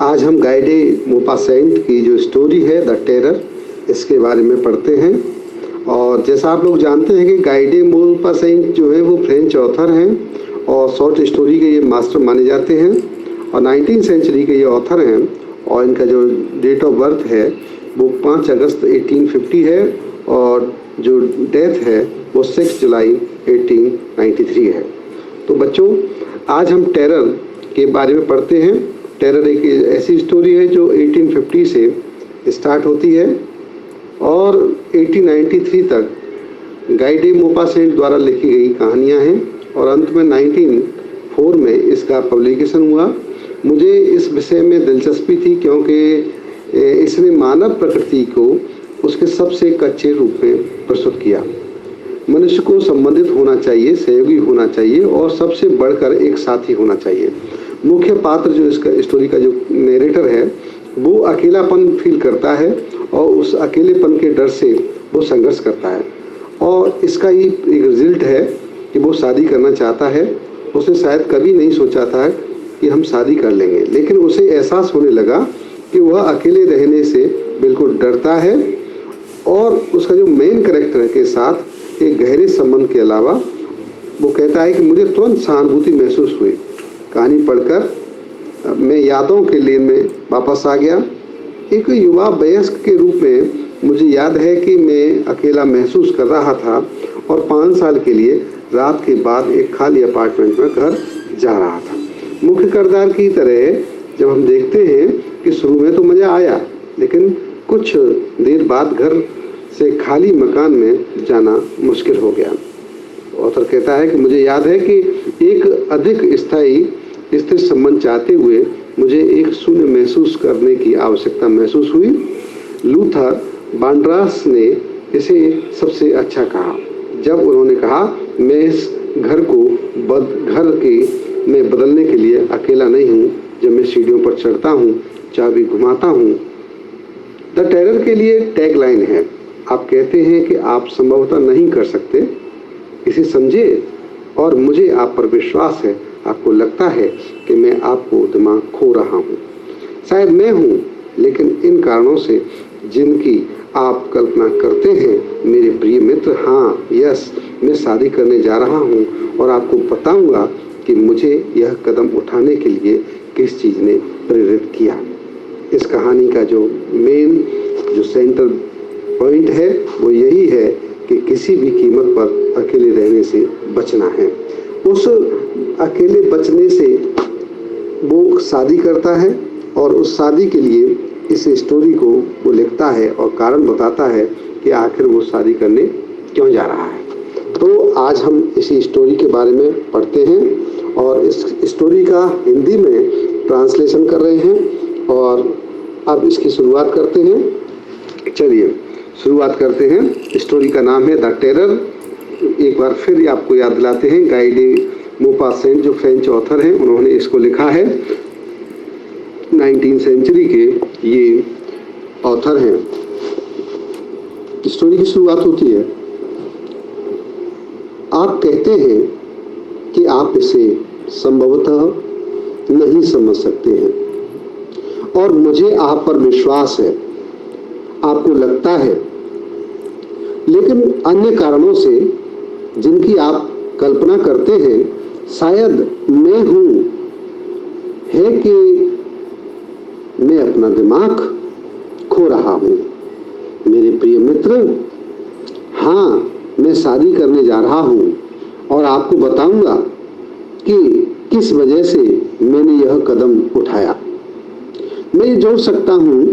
आज हम गाय डे मोपासेंट की जो स्टोरी है द टेरर, इसके बारे में पढ़ते हैं। और जैसा आप लोग जानते हैं कि गाय डे मोपासेंट जो है वो फ्रेंच ऑथर हैं और शॉर्ट स्टोरी के ये मास्टर माने जाते हैं और 19वीं सेंचुरी के ये ऑथर हैं। और इनका जो डेट ऑफ बर्थ है वो 5 अगस्त 1850 है और जो डेथ है वो 6 जुलाई 1893 है। तो बच्चों, आज हम टेरर के बारे में पढ़ते हैं। टेरर एक ऐसी स्टोरी है जो 1850 से स्टार्ट होती है और 1893 तक गाय डे मोपासेंट द्वारा लिखी गई कहानियां हैं और अंत में 1904 में इसका पब्लिकेशन हुआ। मुझे इस विषय में दिलचस्पी थी क्योंकि इसने मानव प्रकृति को उसके सबसे कच्चे रूप में प्रस्तुत किया। मनुष्य को संबंधित होना चाहिए, सहयोगी होना चाहिए और सबसे बढ़कर एक साथी होना चाहिए। मुख्य पात्र जो इसका स्टोरी का जो नरेटर है वो अकेलापन फील करता है और उस अकेलेपन के डर से वो संघर्ष करता है और इसका ये एक रिजल्ट है कि वो शादी करना चाहता है। उसने शायद कभी नहीं सोचा था कि हम शादी कर लेंगे, लेकिन उसे एहसास होने लगा कि वह अकेले रहने से बिल्कुल डरता है और उसका जो मेन कैरेक्टर के साथ एक गहरे संबंध के अलावा वो कहता है कि मुझे तुरंत सहानुभूति महसूस हुई। कहानी पढ़कर मैं यादों के लिए में वापस आ गया। एक युवा वयस्क के रूप में मुझे याद है कि मैं अकेला महसूस कर रहा था और 5 साल के लिए रात के बाद एक खाली अपार्टमेंट में घर जा रहा था। मुख्य किरदार की तरह जब हम देखते हैं कि शुरू में तो मज़ा आया, लेकिन कुछ देर बाद घर से खाली मकान में जाना मुश्किल हो गया। ऑथर कहता है कि मुझे याद है कि एक अधिक स्थायी स्थिर संबंध चाहते हुए मुझे एक शून्य महसूस करने की आवश्यकता महसूस हुई। लूथर बांड्रास ने इसे सबसे अच्छा कहा जब उन्होंने कहा, मैं इस घर को में बदलने के लिए अकेला नहीं हूँ। जब मैं सीढ़ियों पर चढ़ता हूँ, चाबी घुमाता हूँ। द टेरर के लिए टैग लाइन है, आप कहते हैं कि आप संभवतः नहीं कर सकते, इसे समझे और मुझे आप पर विश्वास है। आपको लगता है कि मैं आपको दिमाग खो रहा हूँ। शायद मैं हूँ, लेकिन इन कारणों से जिनकी आप कल्पना करते हैं मेरे प्रिय मित्र। हाँ, यस, मैं शादी करने जा रहा हूँ और आपको बताऊंगा कि मुझे यह कदम उठाने के लिए किस चीज़ ने प्रेरित किया। इस कहानी का जो मेन जो सेंटर पॉइंट है वो यही है कि किसी भी कीमत पर अकेले रहने से बचना है। उस अकेले बचने से वो शादी करता है और उस शादी के लिए इस स्टोरी को वो लिखता है और कारण बताता है कि आखिर वो शादी करने क्यों जा रहा है। तो आज हम इसी स्टोरी के बारे में पढ़ते हैं और इस स्टोरी का हिंदी में ट्रांसलेशन कर रहे हैं और अब इसकी शुरुआत करते हैं। चलिए शुरुआत करते हैं। स्टोरी का नाम है द टेरर। एक बार फिर आपको याद दिलाते हैं, गाय डे मोपासेंट जो फ्रेंच ऑथर हैं उन्होंने इसको लिखा है। 19वीं सेंचुरी के ये ऑथर हैं। स्टोरी की शुरुआत होती है, आप कहते हैं कि आप इसे संभवतः नहीं समझ सकते हैं और मुझे आप पर विश्वास है। आपको लगता है, लेकिन अन्य कारणों से जिनकी आप कल्पना करते हैं शायद मैं हूं, है कि मैं अपना दिमाग खो रहा हूं। मेरे प्रिय मित्र, हाँ, मैं शादी करने जा रहा हूं और आपको बताऊंगा कि किस वजह से मैंने यह कदम उठाया। मैं जोड़ सकता हूं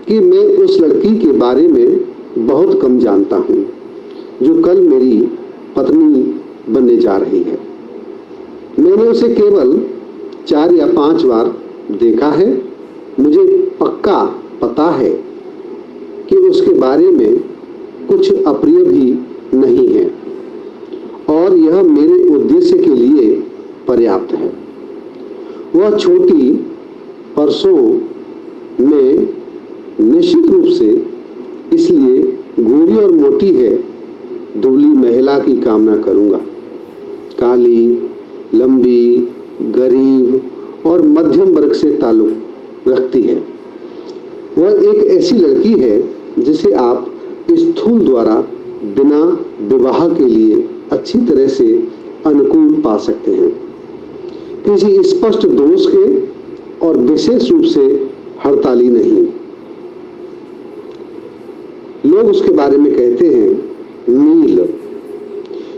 कि मैं उस लड़की के बारे में बहुत कम जानता हूं जो कल मेरी पत्नी बनने जा रही है। मैंने उसे केवल 4 या 5 बार देखा है। मुझे पक्का पता है कि उसके बारे में कुछ अप्रिय भी नहीं है और यह मेरे उद्देश्य के लिए पर्याप्त है। वह छोटी परसों में निश्चित रूप से इसलिए गोरी और मोटी है, दुबली महिला की कामना करूंगा। काली, लंबी, गरीब और मध्यम वर्ग से ताल्लुक रखती है। वह एक ऐसी लड़की है जिसे आप स्थूल द्वारा बिना विवाह के लिए अच्छी तरह से अनुकूल पा सकते हैं, किसी स्पष्ट दोष के और विशेष रूप से हड़ताली नहीं। लोग उसके बारे में कहते हैं नील।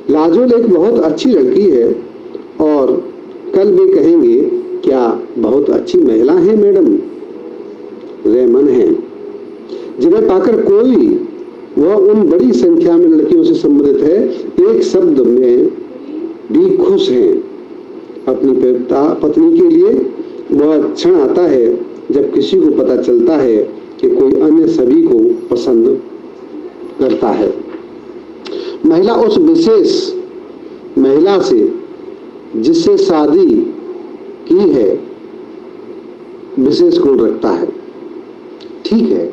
लाजोल एक बहुत अच्छी लड़की है और कल वे कहेंगे क्या बहुत अच्छी महिला है मैडम। रेमन है, जिन्हें पाकर कोई वह उन बड़ी संख्या में लड़कियों से संबंधित है, एक शब्द में भी खुश हैं। अपनी पत्नी के लिए वह क्षण आता है जब किसी को पता चलता है कि कोई अन्य सभी को पसंद करता है। महिला उस विशेष महिला से जिससे शादी की है विशेष गुण रखता है। ठीक है,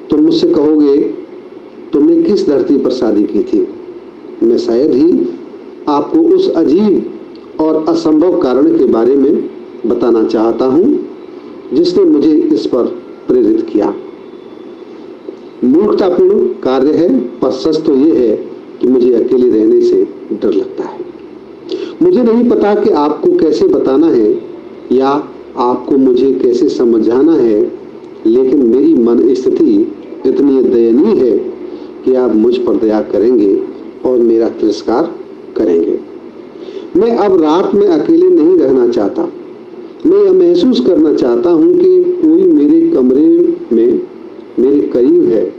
तुम मुझसे कहोगे तुमने किस धरती पर शादी की थी। मैं शायद ही आपको उस अजीब और असंभव कारण के बारे में बताना चाहता हूं जिसने मुझे इस पर प्रेरित किया। मूर्खतापूर्ण कार्य है, पर सच तो यह है कि मुझे अकेले रहने से डर लगता है। मुझे नहीं पता कि आपको कैसे बताना है या आपको मुझे कैसे समझाना है, लेकिन मेरी मन स्थिति इतनी दयनीय है कि आप मुझ पर दया करेंगे और मेरा तिरस्कार करेंगे। मैं अब रात में अकेले नहीं रहना चाहता। मैं यह महसूस करना चाहता हूं कि कोई मेरे कमरे में मेरे करीब है,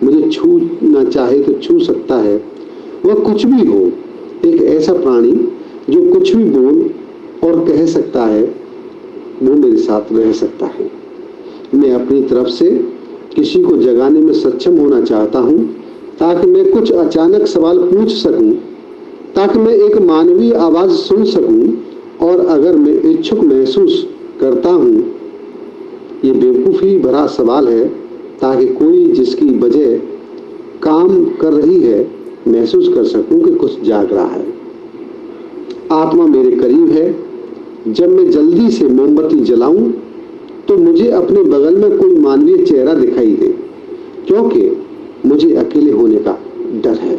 मुझे छूना चाहे तो छू सकता है। वह कुछ भी हो, एक ऐसा प्राणी जो कुछ भी बोल और कह सकता है, वो मेरे साथ रह सकता है। मैं अपनी तरफ से किसी को जगाने में सक्षम होना चाहता हूं ताकि मैं कुछ अचानक सवाल पूछ सकूं, ताकि मैं एक मानवीय आवाज सुन सकूं। और अगर मैं इच्छुक महसूस करता हूं, ये बेवकूफ़ी भरा सवाल है, ताकि कोई जिसकी वजह काम कर रही है महसूस कर सकूं कि कुछ जाग रहा है। आत्मा मेरे करीब है। जब मैं जल्दी से मोमबत्ती जलाऊं तो मुझे अपने बगल में कोई मानवीय चेहरा दिखाई दे, क्योंकि मुझे अकेले होने का डर है,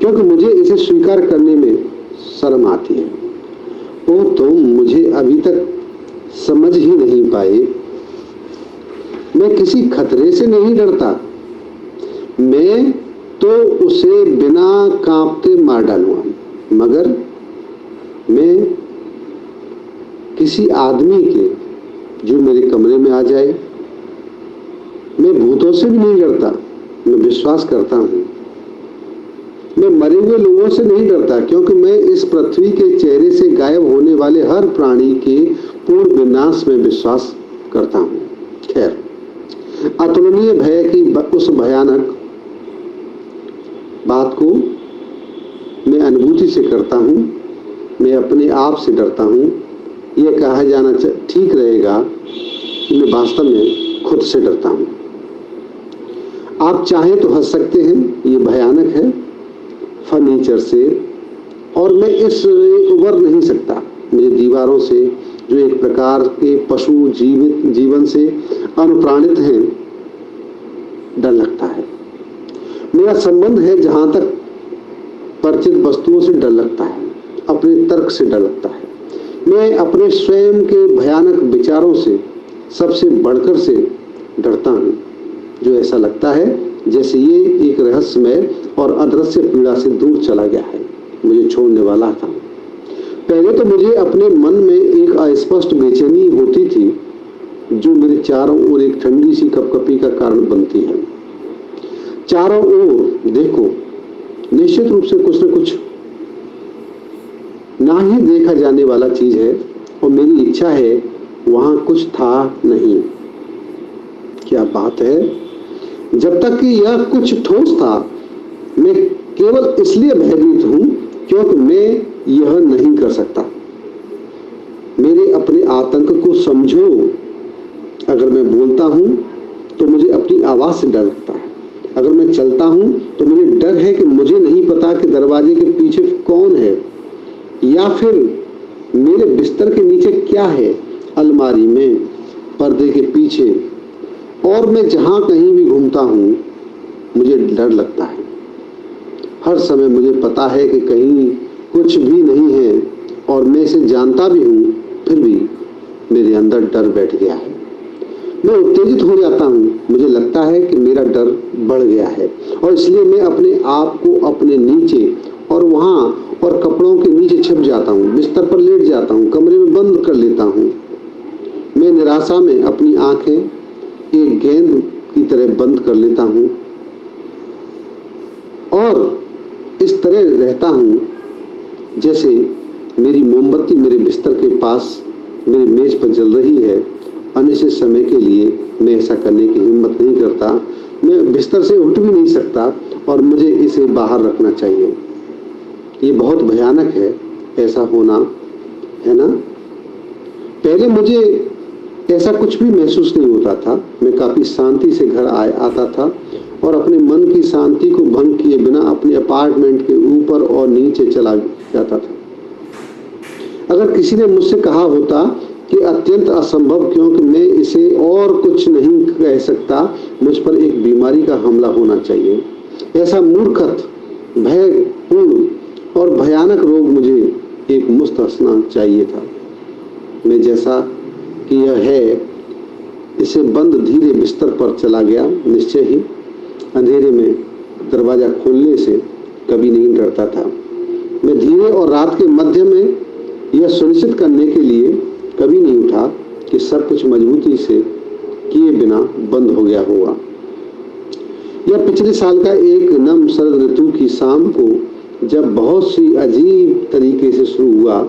क्योंकि मुझे इसे स्वीकार करने में शर्म आती है। ओ तुम मुझे अभी तक समझ ही नहीं पाए। मैं किसी खतरे से नहीं डरता। मैं तो उसे बिना कांपते मार डालूंगा, मगर मैं किसी आदमी के जो मेरे कमरे में आ जाए। मैं भूतों से भी नहीं डरता। मैं विश्वास करता हूं। मैं मरे हुए लोगों से नहीं डरता, क्योंकि मैं इस पृथ्वी के चेहरे से गायब होने वाले हर प्राणी के पूर्ण विनाश में विश्वास करता हूं। खैर, अतुलनीय भय की उस भयानक बात को मैं अनुभूति से करता हूं। मैं अपने आप से डरता हूं। यह कहा जाना ठीक रहेगा कि मैं वास्तव में खुद से डरता हूं। आप चाहें तो हंस सकते हैं, ये भयानक है। फर्नीचर से, और मैं इससे उबर नहीं सकता। मुझे दीवारों से, जो एक प्रकार के पशु जीवन से अनुप्राणित हैं, डर लगता है। मेरा संबंध है जहां तक परिचित वस्तुओं से डर लगता है, अपने तर्क से डर लगता है। मैं अपने स्वयं के भयानक विचारों से सबसे बढ़कर से डरता हूं, जो ऐसा लगता है जैसे ये एक रहस्यमय और अदृश्य पीड़ा से दूर चला गया है, मुझे छोड़ने वाला था। पहले तो मुझे अपने मन में एक अस्पष्ट बेचैनी होती थी, जो मेरे चारों ओर एक ठंडी सी कपकपी का कारण बनती है। चारों ओर देखो, निश्चित रूप से कुछ न कुछ ना ही देखा जाने वाला चीज है, और मेरी इच्छा है वहां कुछ था नहीं। क्या बात है, जब तक कि यह कुछ ठोस था, मैं केवल इसलिए भयभीत हूं क्योंकि मैं यह नहीं कर सकता। मेरे अपने आतंक को समझो। अगर मैं बोलता हूं तो मुझे अपनी आवाज से डर लगता है। अगर मैं चलता हूं तो मुझे डर है कि मुझे नहीं पता कि दरवाजे के पीछे कौन है, या फिर मेरे बिस्तर के नीचे क्या है। अलमारी में पर्दे के पीछे, और मैं जहाँ कहीं भी घूमता हूँ मुझे डर लगता है। हर समय मुझे पता है कि कहीं कुछ भी नहीं है और मैं इसे जानता भी हूँ, फिर भी मेरे अंदर डर बैठ गया है। मैं उत्तेजित हो जाता हूँ, मुझे लगता है कि मेरा डर बढ़ गया है और इसलिए मैं अपने आप को अपने नीचे और वहाँ और कपड़ों के नीचे छिप जाता हूँ, बिस्तर पर लेट जाता हूँ, कमरे में बंद कर लेता हूँ। मैं निराशा में अपनी आंखें एक गेंद की तरह बंद कर लेता हूँ और इस तरह रहता हूँ जैसे मेरी मोमबत्ती मेरे बिस्तर के पास मेरी मेज पर जल रही है। अनिश्चित समय के लिए मैं ऐसा करने की हिम्मत नहीं करता। मैं बिस्तर से उठ भी नहीं सकता और मुझे इसे बाहर रखना चाहिए। ये बहुत भयानक है ऐसा होना, है ना? पहले मुझे ऐसा कुछ भी महसूस नहीं होता था। मैं काफ़ी शांति से घर आता था और अपने मन की शांति को भंग किए बिना अपने अपार्टमेंट के ऊपर और नीचे चला जाता था। अगर किसी ने मुझसे कहा होता कि अत्यंत असंभव क्योंकि मैं इसे और कुछ नहीं कह सकता, मुझ पर एक बीमारी का हमला होना चाहिए। ऐसा मूर्खत, भयपूर्ण और भयानक रोग मुझे एक मुफ्त हंसना चाहिए था। मैं जैसा कि यह है इसे बंद धीरे बिस्तर पर चला गया। निश्चय ही अंधेरे में दरवाजा खोलने से कभी नहीं डरता था। मैं धीरे और रात के मध्य में यह सुनिश्चित करने के लिए कभी नहीं उठा कि सब कुछ मजबूती से किए बिना बंद हो गया होगा। यह पिछले साल का एक नम शरद ऋतु की शाम को जब बहुत सी अजीब तरीके से शुरू हुआ।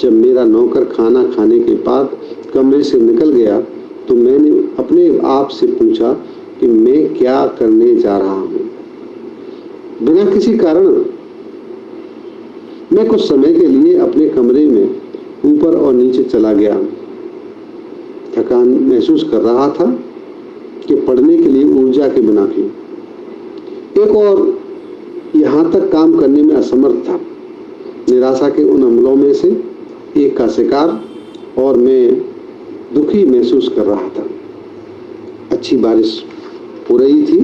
जब मेरा नौकर खाना खाने के बाद कमरे से निकल गया तो मैंने अपने आप से पूछा कि मैं क्या करने जा रहा हूँ। बिना किसी कारण मैं कुछ समय के लिए अपने कमरे में ऊपर और नीचे चला गया। थकान महसूस कर रहा था कि पढ़ने के लिए ऊर्जा के बिना थी। एक और यहाँ तक काम करने में असमर्थ था। निराशा के उन हमलों में से एक का शिकार और मैं दुखी महसूस कर रहा था। अच्छी बारिश हो रही थी।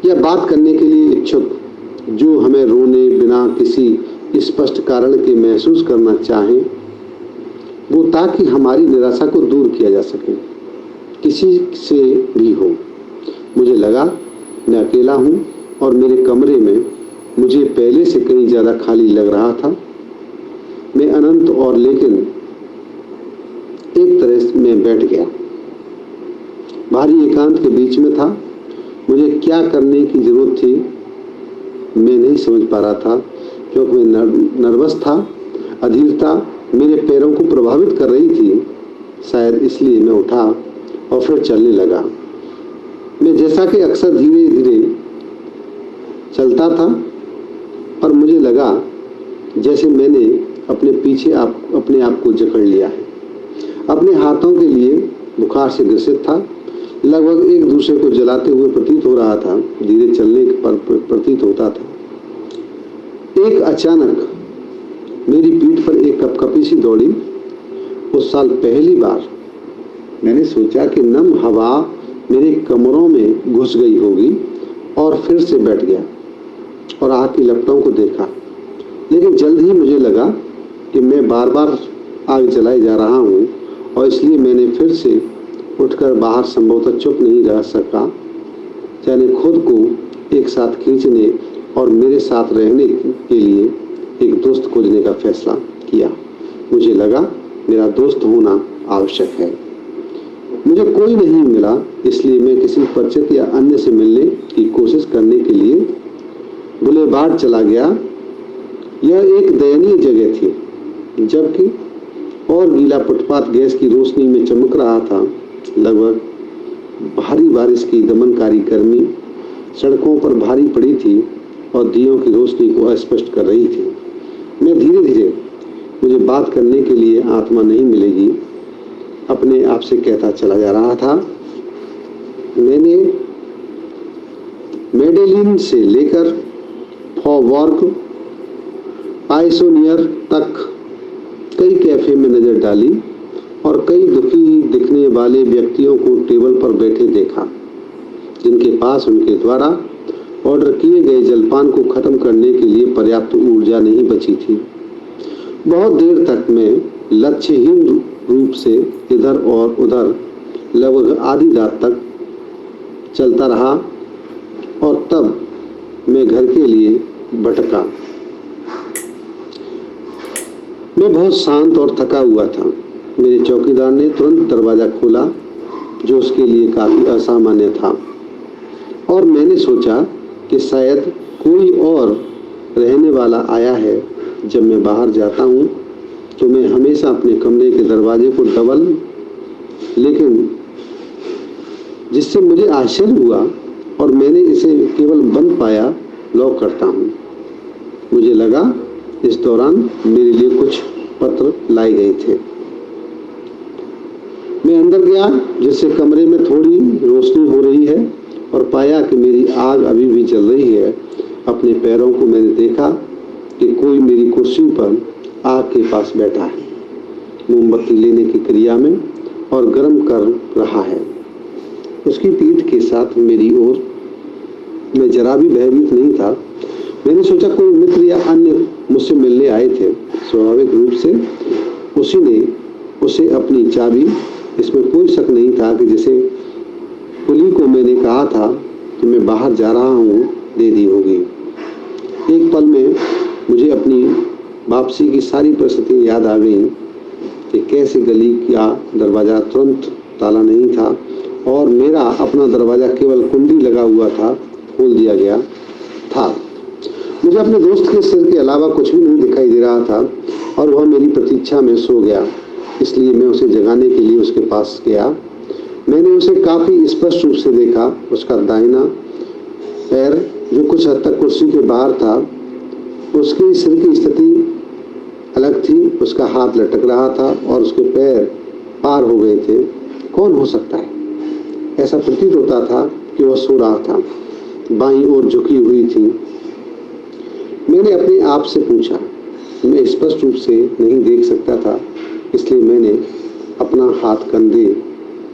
यह बात करने के लिए इच्छुक जो हमें रोने बिना किसी स्पष्ट कारण के महसूस करना चाहें, वो ताकि हमारी निराशा को दूर किया जा सके, किसी से भी हो। मुझे लगा मैं अकेला हूँ और मेरे कमरे में मुझे पहले से कहीं ज़्यादा खाली लग रहा था। मैं अनंत और लेकिन एक तरह में बैठ गया, भारी एकांत के बीच में था। मुझे क्या करने की जरूरत थी मैं नहीं समझ पा रहा था, क्योंकि मैं नर्वस था। अधीरता मेरे पैरों को प्रभावित कर रही थी। शायद इसलिए मैं उठा और फिर चलने लगा। मैं जैसा कि अक्सर धीरे धीरे चलता था और मुझे लगा जैसे मैंने अपने आप को जकड़ लिया है। अपने हाथों के लिए बुखार से ग्रसित था, लगभग एक दूसरे को जलाते हुए प्रतीत हो रहा था। धीरे चलने पर प्रतीत होता था। एक अचानक मेरी पीठ पर एक कपकपी सी दौड़ी। उस साल पहली बार मैंने सोचा कि नम हवा मेरे कमरों में घुस गई होगी और फिर से बैठ गया और आग की लपटों को देखा। लेकिन जल्द ही मुझे लगा कि मैं बार बार आग जलाए जा रहा हूँ और इसलिए मैंने फिर से उठकर बाहर संभवतः चुप नहीं रह सका, यानी खुद को एक साथ खींचने और मेरे साथ रहने के लिए एक दोस्त खोजने का फैसला किया। मुझे लगा मेरा दोस्त होना आवश्यक है। मुझे कोई नहीं मिला, इसलिए मैं किसी परिचित या अन्य से मिलने की कोशिश करने के लिए बुलेवार्ड चला गया। यह एक दयनीय जगह थी, जबकि और गीला फुटपाथ गैस की रोशनी में चमक रहा था। लगभग भारी बारिश की दमनकारी गर्मी सड़कों पर भारी पड़ी थी और दियों की रोशनी को अस्पष्ट कर रही थी। मैं धीरे धीरे मुझे बात करने के लिए आत्मा नहीं मिलेगी अपने आप से कहता चला जा रहा था। मैंने मेडेलिन से लेकर फॉवर्क पाइसोनियर तक कई कैफे में नजर डाली और कई दुखी दिखने वाले व्यक्तियों को टेबल पर बैठे देखा, जिनके पास उनके द्वारा ऑर्डर किए गए जलपान को खत्म करने के लिए पर्याप्त ऊर्जा नहीं बची थी। बहुत देर तक मैं लक्ष्यहीन रूप से इधर और उधर लगभग आधी रात तक चलता रहा और तब मैं घर के लिए भटका। मैं बहुत शांत और थका हुआ था। मेरे चौकीदार ने तुरंत दरवाज़ा खोला, जो उसके लिए काफ़ी असामान्य था, और मैंने सोचा कि शायद कोई और रहने वाला आया है। जब मैं बाहर जाता हूँ तो मैं हमेशा अपने कमरे के दरवाजे को डबल, लेकिन जिससे मुझे आश्चर्य हुआ और मैंने इसे केवल बंद पाया, लॉक करता हूँ। मुझे लगा इस दौरान मेरे लिए कुछ पत्र लाए गए थे। मैं अंदर गया, जिससे कमरे में थोड़ी रोशनी हो रही है, और पाया कि मेरी आग अभी भी जल रही है। अपने पैरों को मैंने देखा कि कोई मेरी कुर्सी पर आग के पास बैठा है, मोमबत्ती लेने की क्रिया में और गर्म कर रहा है। उसकी पीठ के साथ मेरी ओर। मैं जरा भी भयभीत नहीं था। मैंने सोचा कोई मित्र या अन्य मुझसे मिलने आए थे। स्वाभाविक रूप से उसी ने उसे अपनी चाबी, इसमें कोई शक नहीं था कि जिसे पुली को मैंने कहा था कि मैं बाहर जा रहा हूँ, दे दी होगी। एक पल में मुझे अपनी वापसी की सारी परिस्थितियाँ याद आ गईं कि कैसे गली का दरवाज़ा तुरंत ताला नहीं था और मेरा अपना दरवाज़ा केवल कुंडी लगा हुआ था, खोल दिया गया था। मुझे अपने दोस्त के सिर के अलावा कुछ भी नहीं दिखाई दे रहा था और वह मेरी प्रतीक्षा में सो गया। इसलिए मैं उसे जगाने के लिए उसके पास गया। मैंने उसे काफ़ी स्पष्ट रूप से देखा। उसका दाहिना पैर, जो कुछ हद तक कुर्सी के बाहर था, उसके सिर की स्थिति अलग थी। उसका हाथ लटक रहा था और उसके पैर पार हो गए थे। कौन हो सकता है? ऐसा प्रतीत होता था कि वह सो रहा था, बाईं ओर झुकी हुई थी। मैंने अपने आप से पूछा। मैं स्पष्ट रूप से नहीं देख सकता था, इसलिए मैंने अपना हाथ कंधे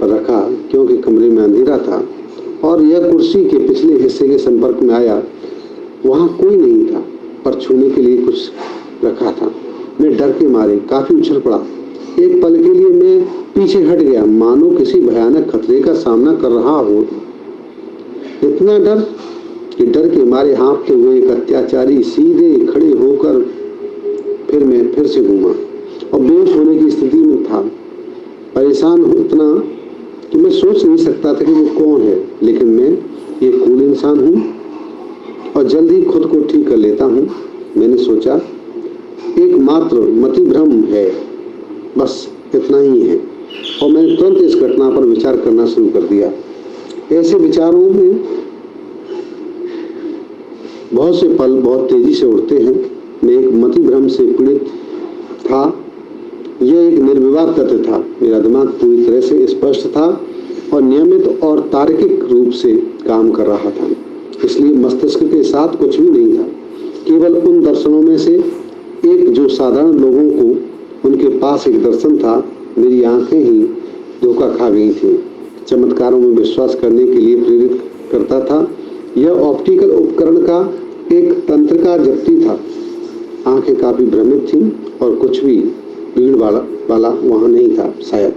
पर रखा, क्योंकि कमरे में अंधेरा था और यह कुर्सी के पिछले हिस्से के संपर्क में आया। वहाँ कोई नहीं था, पर छूने के लिए कुछ रखा था। मैं डर के मारे काफ़ी उछल पड़ा। एक पल के लिए मैं पीछे हट गया, मानो किसी भयानक खतरे का सामना कर रहा हो। इतना डर कि डर के मारे हाँफते हुए एक अत्याचारी सीधे खड़े होकर फिर से घूमा और बेहोश होने की स्थिति में था। परेशान हूँ इतना कि मैं सोच नहीं सकता था कि वो कौन है, लेकिन मैं ये कूल इंसान हूँ और जल्द ही खुद को ठीक कर लेता हूँ। मैंने सोचा एकमात्र मति भ्रम है, बस इतना ही है, और मैंने तुरंत इस घटना पर विचार करना शुरू कर दिया। ऐसे विचारों में बहुत से पल बहुत तेजी से उड़ते हैं। मैं एक मति भ्रम से पीड़ित था। यह एक निर्विवाद तथ्य था। मेरा दिमाग पूरी तरह से स्पष्ट था और नियमित और तार्किक रूप से काम कर रहा था, इसलिए मस्तिष्क के साथ कुछ भी नहीं था, केवल उन दर्शनों में से एक जो साधारण लोगों को उनके पास एक दर्शन था। मेरी आंखें ही धोखा खा गई थीं। चमत्कारों में विश्वास करने के लिए प्रेरित करता था। यह ऑप्टिकल उपकरण का एक तंत्र का जप्ती था। आंखें काफ़ी भ्रमित थीं और कुछ भी भीड़ वाला वहाँ नहीं था। शायद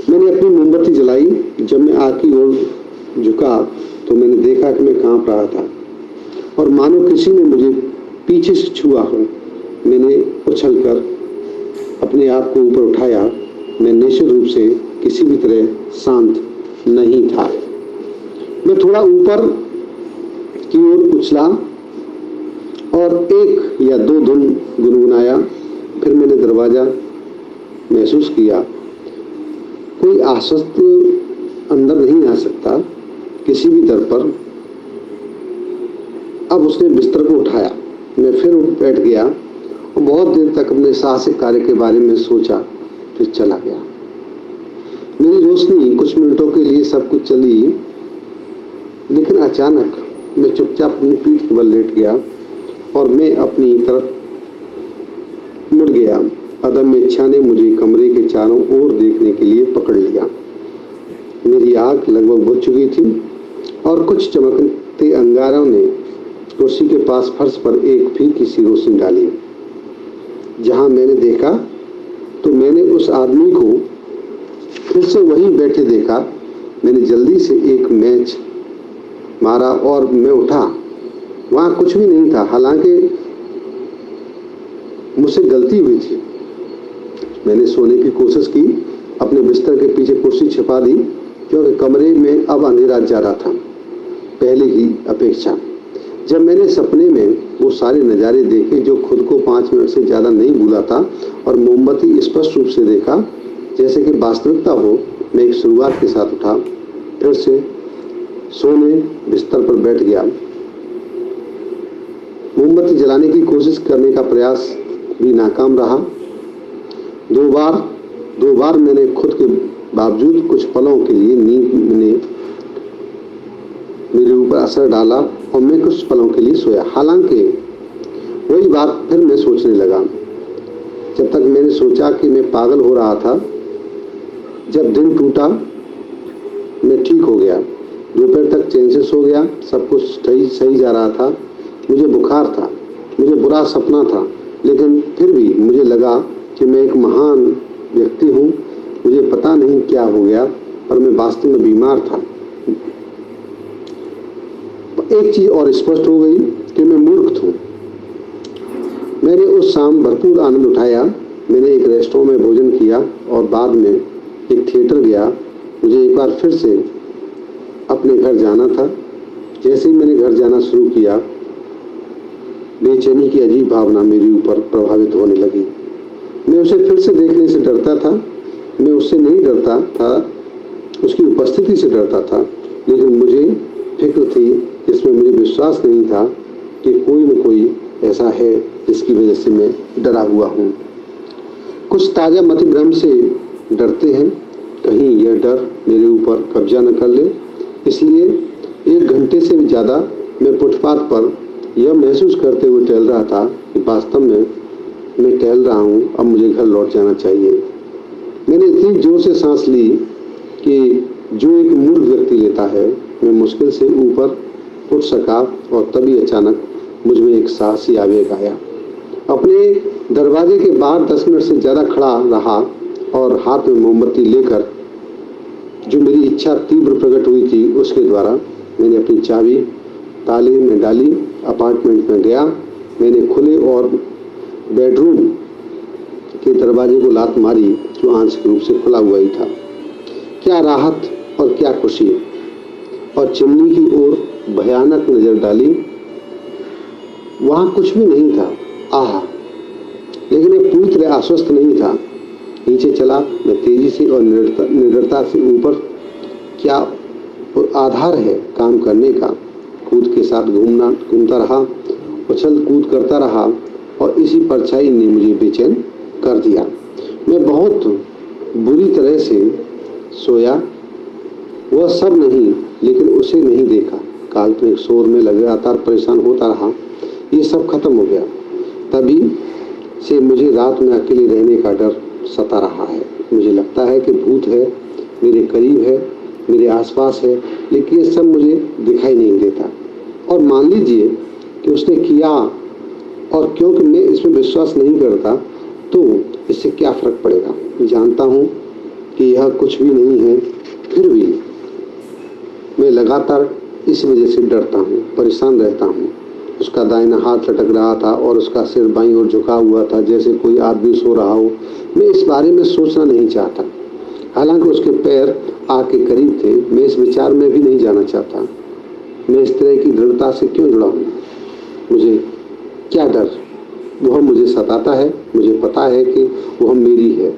मैंने अपनी मोमबत्ती जलाई। जब मैं आग की ओर झुका तो मैंने देखा कि मैं कांप रहा था और मानो किसी ने मुझे पीछे से छुआ हो। मैंने उछलकर अपने आप को ऊपर उठाया। मैं निश्चित रूप से किसी भी तरह शांत नहीं था। मैं थोड़ा ऊपर की ओर उछला और एक या दो धुन गुनगुनाया। फिर मैंने दरवाज़ा महसूस किया। कोई आश्वस्त अंदर नहीं आ सकता किसी भी दर पर। अब उसने बिस्तर को उठाया। मैं फिर उठ बैठ गया और बहुत देर तक अपने साहसिक कार्य के बारे में सोचा, फिर चला गया। मेरी रोशनी कुछ मिनटों के लिए सब कुछ चली, लेकिन अचानक मैं चुपचाप अपनी पीठ पर लेट गया और मैं अपनी तरफ मुड़ गया। अदम्य इच्छा ने मुझे कमरे के चारों ओर देखने के लिए पकड़ लिया। मेरी आँख लगभग बुझ चुकी थी और कुछ चमकते अंगारों ने कुर्सी के पास फर्श पर एक फीकी सी रोशनी डाली। जहाँ मैंने देखा तो मैंने उस आदमी को फिर से वहीं बैठे देखा। मैंने जल्दी से एक मैच मारा और मैं उठा। वहाँ कुछ भी नहीं था, हालांकि मुझसे गलती हुई थी। मैंने सोने की कोशिश की, अपने बिस्तर के पीछे कुर्सी छिपा दी, क्योंकि कमरे में अब अंधेरा जा रहा था पहले की अपेक्षा। जब मैंने सपने में वो सारे नज़ारे देखे जो खुद को 5 मिनट से ज़्यादा नहीं भूला था और मोमबत्ती स्पष्ट रूप से देखा जैसे कि वास्तविकता हो, मैं एक शुरुआत के साथ उठा, फिर से सोने बिस्तर पर बैठ गया। मोमबत्ती जलाने की कोशिश करने का प्रयास भी नाकाम रहा। दो बार मैंने खुद के बावजूद कुछ पलों के लिए नींद ने मेरे ऊपर असर डाला और मैं कुछ पलों के लिए सोया। हालांकि वही बात फिर मैं सोचने लगा। जब तक मैंने सोचा कि मैं पागल हो रहा था, जब दिन टूटा मैं ठीक हो गया। दोपहर तक चैन से सो गया, सब कुछ सही जा रहा था। मुझे बुखार था, मुझे बुरा सपना था, लेकिन फिर भी मुझे लगा कि मैं एक महान व्यक्ति हूँ। मुझे पता नहीं क्या हो गया, पर मैं वास्तव में बीमार था। एक चीज और स्पष्ट हो गई कि मैं मूर्ख था। मैंने उस शाम भरपूर आनंद उठाया। मैंने एक रेस्टोरेंट में भोजन किया और बाद में एक थिएटर गया। मुझे एक बार फिर से अपने घर जाना था। जैसे ही मैंने घर जाना शुरू किया, बेचैनी की अजीब भावना मेरे ऊपर प्रभावित होने लगी। मैं उसे फिर से देखने से डरता था। मैं उससे नहीं डरता था, उसकी उपस्थिति से डरता था, लेकिन मुझे फिक्र थी जिसमें मुझे विश्वास नहीं था कि कोई न कोई ऐसा है जिसकी वजह से मैं डरा हुआ हूँ। कुछ ताज़ा मतिभ्रम से डरते हैं, कहीं यह डर मेरे ऊपर कब्जा न कर ले। इसलिए 1 घंटे से भी ज़्यादा मैं फुटपाथ पर यह महसूस करते हुए टहल रहा था कि वास्तव में मैं टहल रहा हूँ, अब मुझे घर लौट जाना चाहिए। मैंने इतनी जोर से सांस ली कि जो एक मूर्ख व्यक्ति लेता है, मैं मुश्किल से ऊपर उठ सका और तभी अचानक मुझ में एक साहसी आवेग आया। अपने दरवाजे के बाहर 10 मिनट से ज़्यादा खड़ा रहा और हाथ में मोमबत्ती लेकर, जो मेरी इच्छा तीव्र प्रकट हुई थी उसके द्वारा, मैंने अपनी चाबी ताले में डाली, अपार्टमेंट में गया। मैंने खुले और बेडरूम के दरवाजे को लात मारी जो आंशिक रूप से खुला हुआ ही था। क्या राहत और क्या खुशी! और चिमनी की ओर भयानक नजर डाली। वहां कुछ भी नहीं था। आह! लेकिन मैं पूरी तरह आश्वस्त नहीं था। नीचे चला मैं तेजी से और निडरता से। ऊपर क्या आधार है काम करने का? कूद के साथ घूमता रहा, उछल कूद करता रहा और इसी परछाई ने मुझे बेचैन कर दिया। मैं बहुत बुरी तरह से सोया। वह सब नहीं, लेकिन उसे नहीं देखा। काल्पनिक शोर में लगातार परेशान होता रहा। ये सब खत्म हो गया। तभी से मुझे रात में अकेले रहने का डर सता रहा है। मुझे लगता है कि भूत है, मेरे करीब है, मेरे आसपास है, लेकिन ये सब मुझे दिखाई नहीं देता। और मान लीजिए कि उसने किया, और क्योंकि मैं इसमें विश्वास नहीं करता, तो इससे क्या फ़र्क पड़ेगा? मैं जानता हूँ कि यह कुछ भी नहीं है, फिर भी मैं लगातार इस वजह से डरता हूँ, परेशान रहता हूँ। उसका दाहिना हाथ लटक रहा था और उसका सिर बाईं ओर झुका हुआ था, जैसे कोई आदमी सो रहा हो। मैं इस बारे में सोचना नहीं चाहता। हालांकि उसके पैर आग के करीब थे, मैं इस विचार में भी नहीं जाना चाहता। मैं इस तरह की दृढ़ता से क्यों जुड़ा हूँ? मुझे क्या डर? वह मुझे सताता है। मुझे पता है कि वह मेरी है,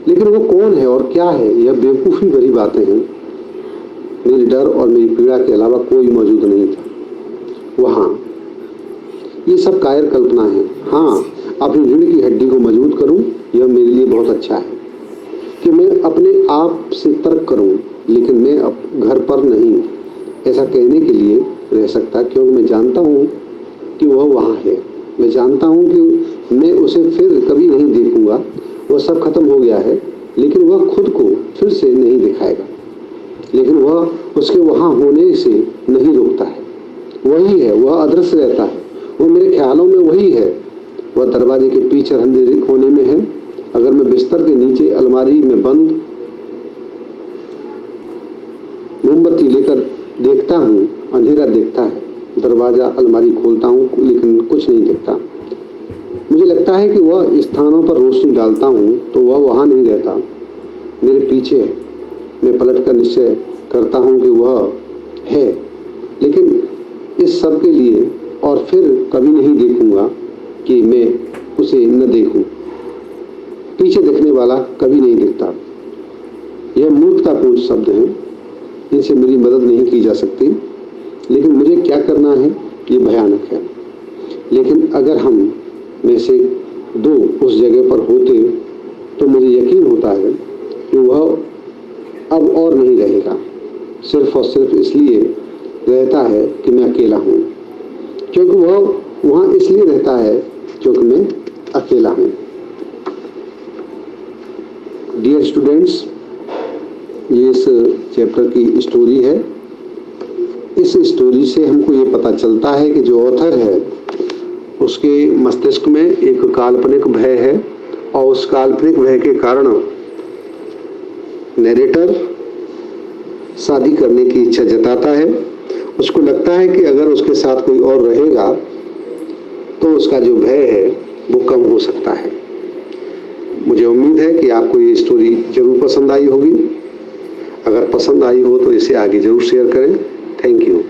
लेकिन वो कौन है और क्या है? यह बेवकूफ़ी भरी बातें हैं। मेरे डर और मेरी पीड़ा के अलावा कोई मौजूद नहीं था वहाँ। ये सब कायर कल्पना है। हाँ, अपनी रीढ़ की हड्डी को मजबूत करूँ, यह मेरे लिए बहुत अच्छा है कि मैं अपने आप से तर्क करूँ, लेकिन मैं अब घर पर नहीं ऐसा कहने के लिए रह सकता, क्योंकि मैं जानता हूँ कि वह वहाँ है। मैं जानता हूँ कि मैं उसे फिर कभी नहीं देखूंगा, वह सब खत्म हो गया है, लेकिन वह खुद को फिर से नहीं दिखाएगा। लेकिन वह उसके वहाँ होने से नहीं रुकता है। वही है, वह अदृश्य रहता है, वो मेरे ख्यालों में वही है। वह दरवाजे के पीछे अंधेरे कोने में है। अगर मैं बिस्तर के नीचे अलमारी में बंद मोमबत्ती लेकर देखता हूँ, अंधेरा दिखता है। दरवाजा अलमारी खोलता हूँ, लेकिन कुछ नहीं दिखता। मुझे लगता है कि वह स्थानों पर रोशनी डालता हूँ तो वह वहाँ नहीं रहता, मेरे पीछे है। मैं पलट कर निश्चय करता हूँ कि वह है, लेकिन इस सब के लिए और फिर कभी नहीं देखूंगा कि मैं उसे न देखूं। पीछे देखने वाला कभी नहीं दिखता। यह मूर्खतापूर्ण शब्द हैं, इनसे मेरी मदद नहीं की जा सकती, लेकिन मुझे क्या करना है ये भयानक है। लेकिन अगर हम में से दो उस जगह पर होते तो मुझे यकीन होता है कि वह अब और नहीं रहेगा, सिर्फ और सिर्फ इसलिए रहता है कि मैं अकेला हूँ, क्योंकि वह वहाँ इसलिए रहता है क्योंकि मैं अकेला हूँ। डियर स्टूडेंट्स, ये इस चैप्टर की स्टोरी है। इस स्टोरी से हमको ये पता चलता है कि जो ऑथर है उसके मस्तिष्क में एक काल्पनिक भय है, और उस काल्पनिक भय के कारण नैरेटर शादी करने की इच्छा जताता है। उसको लगता है कि अगर उसके साथ कोई और रहेगा तो उसका जो भय है वो कम हो सकता है। मुझे उम्मीद है कि आपको ये स्टोरी जरूर पसंद आई होगी। अगर पसंद आई हो तो इसे आगे जरूर शेयर करें। Thank you.